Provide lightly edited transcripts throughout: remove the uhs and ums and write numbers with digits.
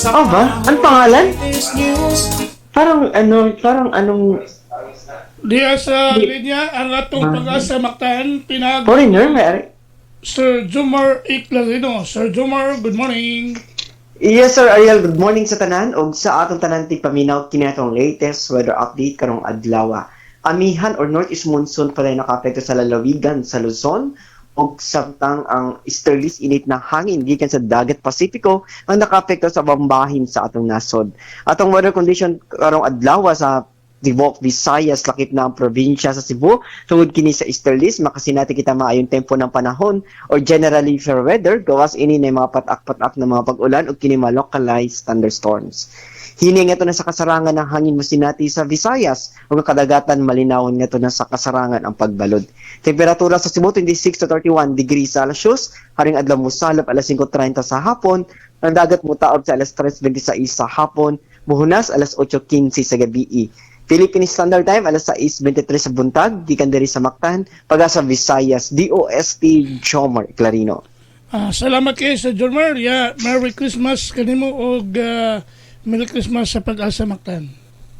ba? Ang pangalan? Parang anong Diya sa linya, ang atong pag-asa maktaan, foreigner? May Sir Jomar Iclarino. Sir Jomar, good morning. Yes, Sir Ariel. Good morning sa tanan og sa atong tanan tigpaminaw kini atong latest weather update karong adlaw. Amihan or northeast monsoon pa rin nakaapekto sa lalawigan sa Luzon og samtang ang easterlies init na hangin gikan sa dagat Pasipiko ang nakaapekto sa bambahin sa atong nasod. Atong weather condition karong adlaw sa Tibok, Visayas, lakip na ang probinsya sa Cebu. Tungod kini sa easterlies, makasinati kita maayong tempo ng panahon or generally fair weather, gawas ini na mga patak-patak na mga pag-ulan o kini mga localized thunderstorms. Hining ito na sa kasarangan ng hangin masinati sa Visayas o kadagatan malinawon nga ito na sa kasarangan ang pagbalod. Temperatura sa Cebu 26 to 31 degrees Celsius, haring adlaw musalap alas 5:30 sa hapon, ang dagat mutaob sa alas 3:26 sa hapon, buhunas alas 8:15 sa gabi. Philippine Standard Time, alas 6:23 sa buntag, gikan diri sa Mactan, Pag-asa Visayas, DOST Jomar Iclarino. Salamat kayo sa Jomar. Merry Christmas kanimo og Merry Christmas sa Pag-asa Mactan.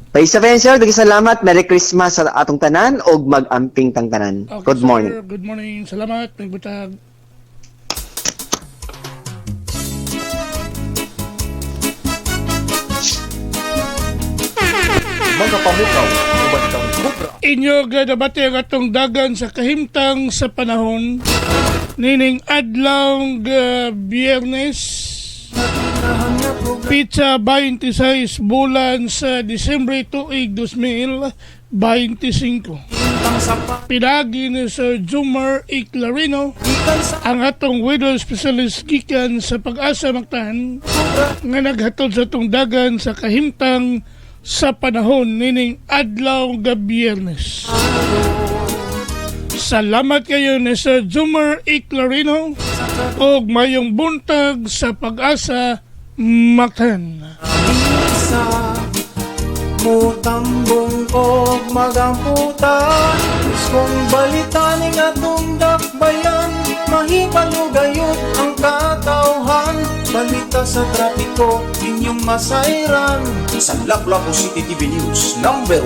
Paisa pa yan, sir. Salamat. Merry Christmas sa atong tanan og mag-amping tang tanan. Okay, Good morning. Sir, good morning. Salamat. Nagbutag. Mga pamukaw, ubantang kubra. Inyo gadabati ang atong dagan sa kahimtang sa panahon. Nining adlaw Biyernes, Pizza 26 bulan sa Disyembre tuig 2025. Pinagi ni Sir Jomar Iclarino, ang atong weather specialist gikan sa Pag-asa Mactan, nga naghatod sa atong dagan sa kahimtang sa panahon nining adlaw nga Biyernes. Salamat kayo ni Sir Jomar Iclarino og mayong buntag sa Pag-asa Mactan. Isa mutambong og magamputan, kung balitaning atong dakbayan, mahipalugayot ang katawhan. Balita sa trapiko, inyong masayran. Sa Lapu-Lapu City TV News, #1.